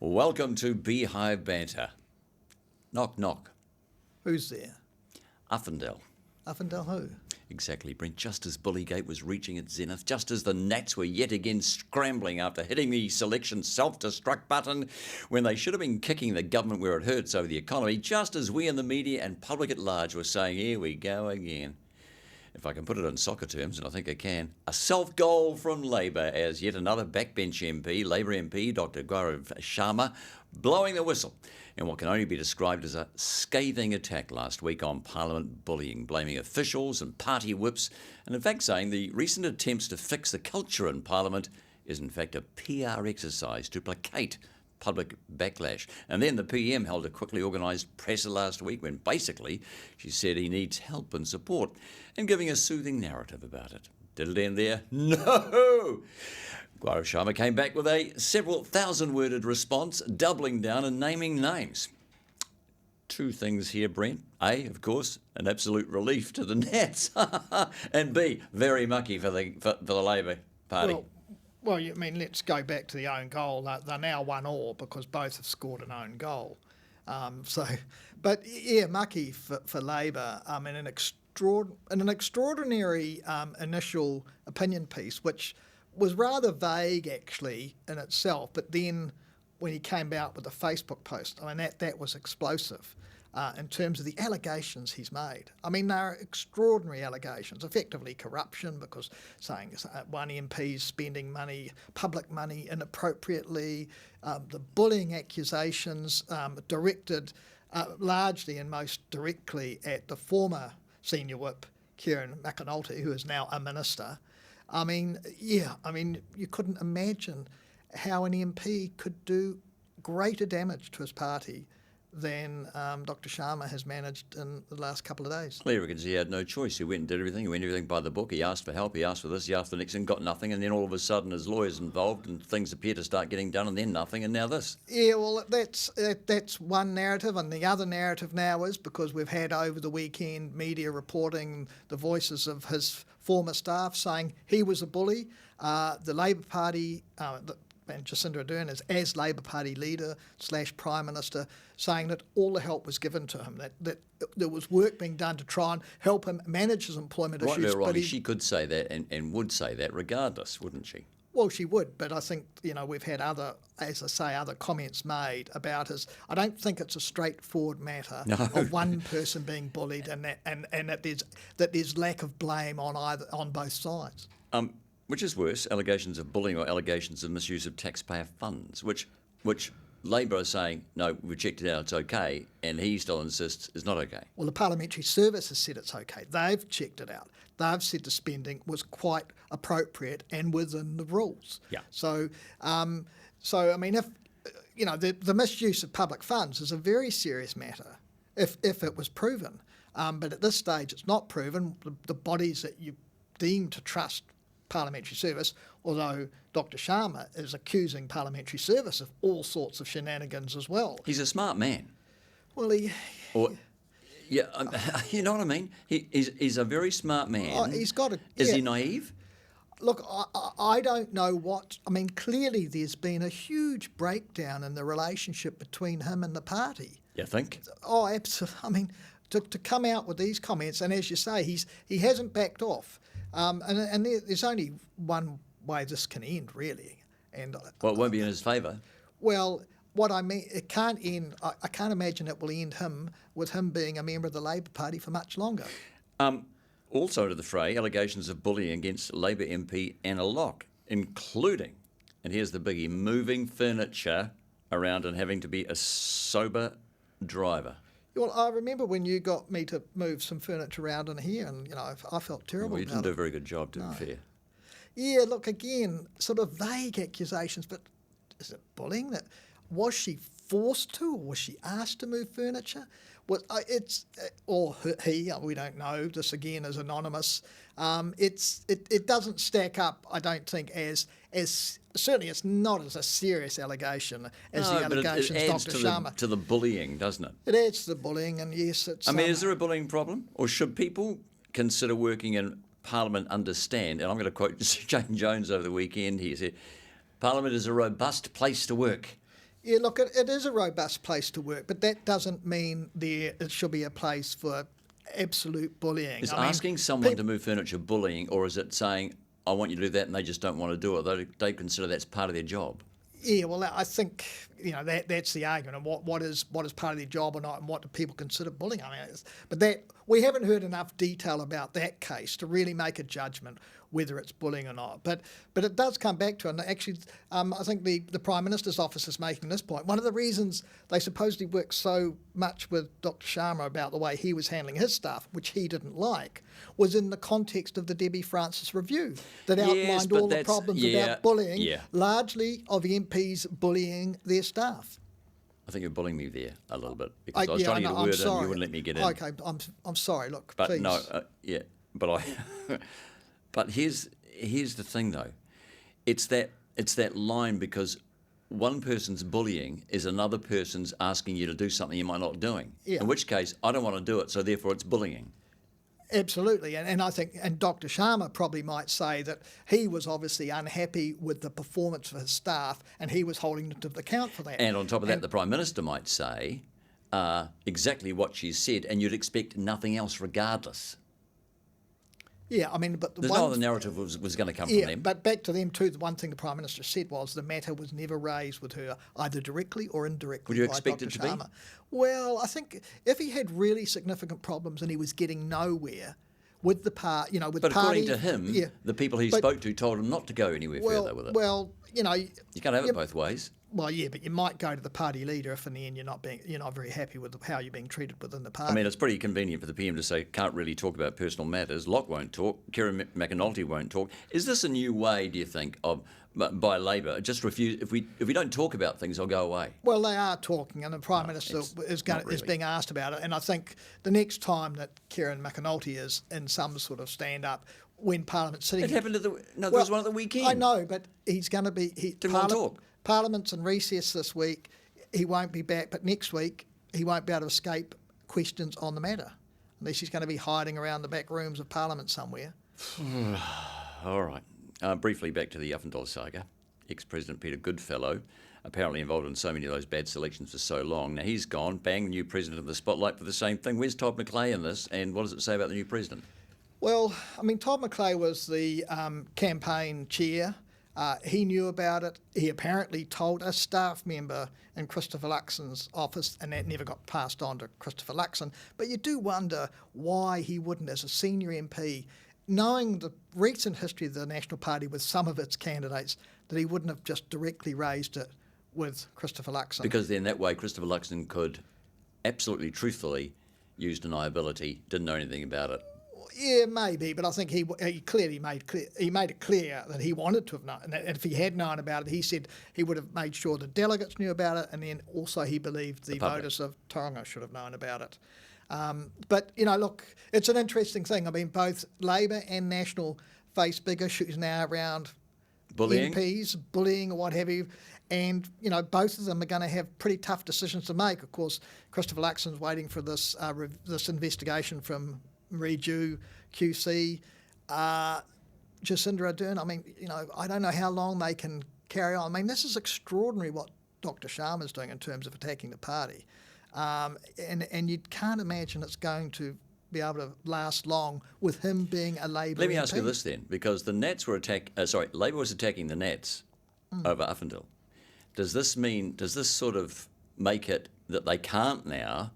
Welcome to Beehive Banter. Knock, knock. Who's there? Uffindale. Uffindale who? Exactly, Brent. Just as Bullygate was reaching its zenith, just as the Nats were yet again scrambling after hitting the selection self-destruct button when they should have been kicking the government where it hurts over the economy, just as we in the media and public at large were saying, here we go again. If I can put it in soccer terms, and I think I can, a self-goal from Labour as yet another backbench MP, Labour MP, Dr. Gaurav Sharma, blowing the whistle in what can only be described as a scathing attack last week on Parliament bullying, blaming officials and party whips, and in fact saying the recent attempts to fix the culture in Parliament is in fact a PR exercise to placate public backlash. And then the PM held a quickly organised presser last week when basically she said he needs help and support and giving a soothing narrative about it. Did it end there? No! Gaurav Sharma came back with a several thousand-worded response, doubling down and naming names. Two things here, Brent. A, of course, an absolute relief to the Nats. And B, very mucky for the Labour Party. Well, I mean, let's go back to the own goal. They're now 1-1 because both have scored an own goal. But yeah, mucky for Labour. In an extraordinary initial opinion piece, which was rather vague actually in itself. But then when he came out with the Facebook post, I mean, that was explosive. In terms of the allegations he's made. I mean, they're extraordinary allegations, effectively corruption, because saying one MP's spending money, public money inappropriately, the bullying accusations directed largely and most directly at the former senior whip, Kieran McAnulty, who is now a minister. I mean, you couldn't imagine how an MP could do greater damage to his party than Dr. Sharma has managed in the last couple of days. Clear because he had no choice. He went and did everything. He went everything by the book. He asked for help. He asked for this. He asked for the next thing. Got nothing. And then all of a sudden his lawyer's involved and things appear to start getting done and then nothing and now this. Yeah, well, that's one narrative. And the other narrative now is because we've had over the weekend media reporting the voices of his former staff saying he was a bully. The Labour Party... and Jacinda Ardern as Labour Party leader / Prime Minister, saying that all the help was given to him, that there was work being done to try and help him manage his employment issues. Right or wrong, she could say that and would say that regardless, wouldn't she? Well, she would, but I think, we've had other comments made about his... I don't think it's a straightforward matter of one person being bullied and that there's lack of blame on both sides. Which is worse, allegations of bullying or allegations of misuse of taxpayer funds, which Labour are saying, no, we've checked it out, it's okay, and he still insists it's not okay. Well, the Parliamentary Service has said it's okay. They've checked it out. They've said the spending was quite appropriate and within the rules. Yeah. So I mean, if the misuse of public funds is a very serious matter if it was proven. But at this stage, it's not proven. The bodies that you deem to trust Parliamentary Service, although Dr. Sharma is accusing Parliamentary Service of all sorts of shenanigans as well. He's a smart man. Well, you know what I mean? He's a very smart man. He's got a... Is he naive? Look, I don't know what... I mean, clearly there's been a huge breakdown in the relationship between him and the party. You think? Oh, absolutely. I mean, to come out with these comments, and as you say, he hasn't backed off. And there's only one way this can end, really. Well, it won't be in his favour. Well, what I mean, it can't end. I can't imagine it will end with him being a member of the Labour Party for much longer. Also to the fray, allegations of bullying against Labour MP Anna Locke, including, and here's the biggie, moving furniture around and having to be a sober driver. Well, I remember when you got me to move some furniture around in here, and I felt terrible. Well, you didn't do a very good job, to be fair. Yeah, look, again, sort of vague accusations, but is it bullying? Was she forced to, or was she asked to move furniture? Well, or he, we don't know. This again is anonymous. It doesn't stack up, I don't think, as certainly it's not as a serious allegation as the allegations it adds Dr. Sharma. to the bullying, doesn't it? It adds to the bullying, and yes, it's... I mean, is there a bullying problem? Or should people consider working in Parliament understand, and I'm going to quote Jane Jones over the weekend, he said, Parliament is a robust place to work. Yeah, look, it is a robust place to work, but that doesn't mean it should be a place for absolute bullying. Is asking someone to move furniture bullying, or is it saying, I want you to do that, and they just don't want to do it? They consider that's part of their job. Yeah, well, I think that's the argument, and what is part of their job or not, and what do people consider bullying? I mean, but that we haven't heard enough detail about that case to really make a judgment whether it's bullying or not. But it does come back to it. And actually, I think the Prime Minister's office is making this point. One of the reasons they supposedly worked so much with Dr. Sharma about the way he was handling his staff, which he didn't like, was in the context of the Debbie Francis review that outlined all the problems about bullying, largely of MPs bullying their staff. I think you're bullying me there a little bit, because I was trying to get a word in, you wouldn't let me get in. Okay, I'm sorry. Look, but please. No, but but here's the thing though, it's that line, because one person's bullying is another person's asking you to do something you might not doing. Yeah. In which case, I don't want to do it, so therefore it's bullying. Absolutely, and I think, and Dr. Sharma probably might say that he was obviously unhappy with the performance of his staff, and he was holding them to account for that. And on top of that, the Prime Minister might say exactly what she said, and you'd expect nothing else regardless. Yeah, I mean, but there's no other narrative was going to come from them. But back to them too, the one thing the Prime Minister said was the matter was never raised with her, either directly or indirectly. Would you by expect Dr. it to Sharma. be? Well, I think if he had really significant problems and he was getting nowhere with the part, with but the party. But according to him, the people he spoke to told him not to go anywhere further with it. Well, you can't have it both ways. Well, yeah, but you might go to the party leader if in the end you're not very happy with how you're being treated within the party. I mean, it's pretty convenient for the PM to say can't really talk about personal matters. Locke won't talk. Kieran McAnulty won't talk. Is this a new way, do you think, by Labor? Just refuse. If we don't talk about things, they'll go away. Well, they are talking, and the Prime Minister is being asked about it. And I think the next time that Kieran McAnulty is in some sort of stand-up, when Parliament's sitting, it happened there was one at the weekend. I know, but he's going to be. Didn't want to talk. Parliament's in recess this week. He won't be back, but next week he won't be able to escape questions on the matter, unless he's going to be hiding around the back rooms of Parliament somewhere. All right. Briefly back to the Uffindell saga. Ex-President Peter Goodfellow, apparently involved in so many of those bad selections for so long. Now he's gone, bang, new president of the spotlight for the same thing. Where's Todd McClay in this, and what does it say about the new president? Well, I mean, Todd McClay was the campaign chair. He knew about it. He apparently told a staff member in Christopher Luxon's office, and that never got passed on to Christopher Luxon. But you do wonder why he wouldn't, as a senior MP, knowing the recent history of the National Party with some of its candidates, that he wouldn't have just directly raised it with Christopher Luxon. Because then that way Christopher Luxon could absolutely truthfully use deniability, didn't know anything about it. Yeah, maybe, but I think he clearly made it clear that he wanted to have known. And if he had known about it, he said he would have made sure the delegates knew about it, and then also he believed the voters of Tauranga should have known about it. But, look, it's an interesting thing. I mean, both Labour and National face big issues now around bullying. MPs, bullying or what have you. And, both of them are going to have pretty tough decisions to make. Of course, Christopher Luxon's waiting for this investigation from Marie Dew, QC, Jacinda Ardern. I mean, I don't know how long they can carry on. I mean, this is extraordinary what Dr. Sharma is doing in terms of attacking the party. And you can't imagine it's going to be able to last long with him being a Labour Let me MP. ask you this then, because the Nats were Labour was attacking the Nats over Uffindell. Does this sort of make it that they can't now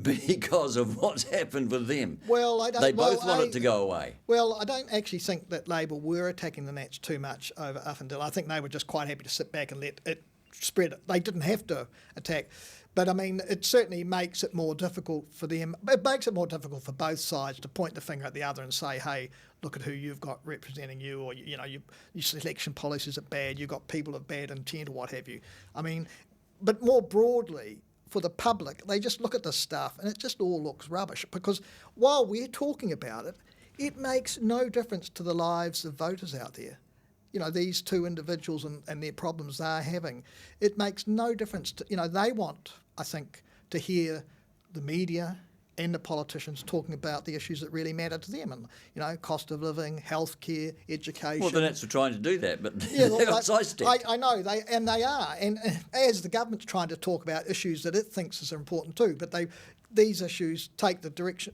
because of what's happened with them? Well, they both want it to go away. Well, I don't actually think that Labour were attacking the Nats too much over Uffindell. I think they were just quite happy to sit back and let it spread. They didn't have to attack. But, I mean, it certainly makes it more difficult for them. It makes it more difficult for both sides to point the finger at the other and say, hey, look at who you've got representing you, or, your selection policies are bad, you've got people of bad intent or what have you. I mean, but more broadly, for the public, they just look at this stuff and it just all looks rubbish, because while we're talking about it, it makes no difference to the lives of voters out there. These two individuals and their problems they're having, it makes no difference to, they want, I think, to hear the media and the politicians talking about the issues that really matter to them, and cost of living, healthcare, education. Well, the Nats were trying to do that, but Yeah, they got sidestepped. I know they are, and as the government's trying to talk about issues that it thinks is important too, but these issues take the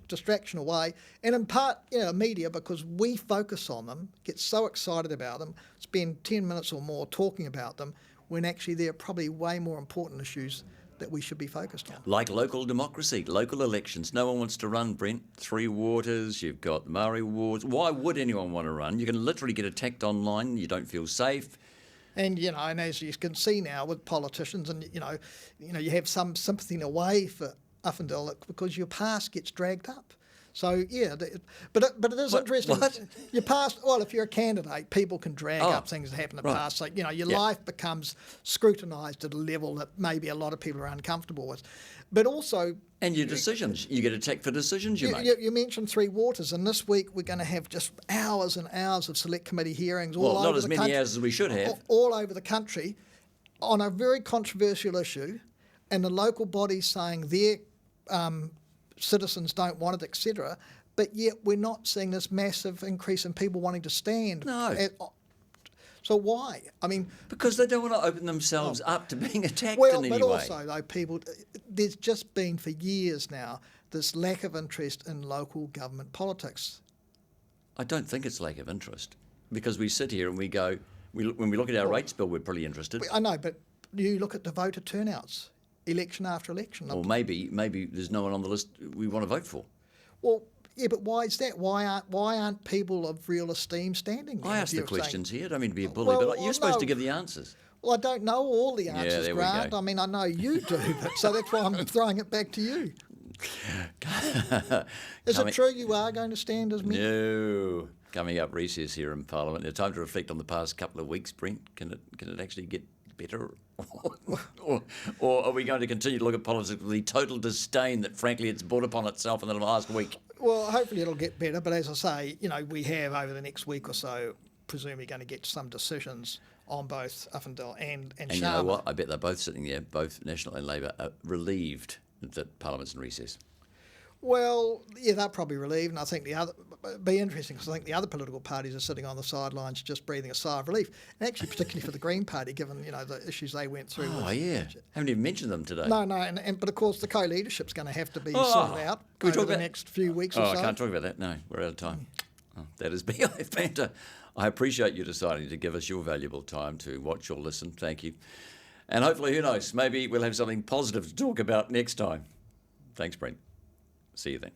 distraction away, and in part, media, because we focus on them, get so excited about them, spend 10 minutes or more talking about them, when actually they're probably way more important issues that we should be focused on. Like local democracy, local elections. No one wants to run, Brent. Three Waters, you've got the Maori Wards. Why would anyone want to run? You can literally get attacked online. You don't feel safe. And, and as you can see now with politicians, and, you have some sympathy in a way for Uffindell because your past gets dragged up. So, but it is interesting. What? Your past, well, if you're a candidate, people can drag up things that happened in the past. So, your life becomes scrutinised at a level that maybe a lot of people are uncomfortable with. But also... And your decisions. You get attacked for decisions you make. You mentioned Three Waters, and this week we're going to have just hours and hours of select committee hearings all over the country. Well, not as many hours as we should have. All over the country on a very controversial issue, and the local bodies saying their... citizens don't want it, etc. But yet we're not seeing this massive increase in people wanting to stand. No. So why? I mean... Because they don't want to open themselves up to being attacked in any way. But also, though, there's just been for years now this lack of interest in local government politics. I don't think it's lack of interest, because we sit here and we go, when we look at our rates bill, we're pretty interested. I know, but you look at the voter turnouts. Election after election. Or maybe there's no one on the list we want to vote for. Well, yeah, but why is that? Why aren't people of real esteem standing there? I ask the questions here. I don't mean to be a bully, but you're supposed to give the answers. Well, I don't know all the answers, there Grant. I mean, I know you do, so that's why I'm throwing it back to you. Is it true you are going to stand as mayor? No. Coming up recess here in Parliament. It's time to reflect on the past couple of weeks, Brent. Can it actually get better? or are we going to continue to look at politics with the total disdain that, frankly, it's brought upon itself in the last week? Well, hopefully it'll get better, but as I say, we have over the next week or so, presumably going to get some decisions on both Uffindell and Sharma. You know what? I bet they're both sitting there, both National and Labour, are relieved that Parliament's in recess. Well, yeah, they're probably relieved, and I think it'd be interesting because I think the other political parties are sitting on the sidelines just breathing a sigh of relief, and actually particularly for the Green Party, given the issues they went through. Oh, yeah. Haven't even mentioned them today. No, but of course the co-leadership's going to have to be sorted out over the next few weeks or so. I can't talk about that. No, we're out of time. That is BI Banter. I appreciate you deciding to give us your valuable time to watch or listen. Thank you. And hopefully, who knows, maybe we'll have something positive to talk about next time. Thanks, Brent. See you then.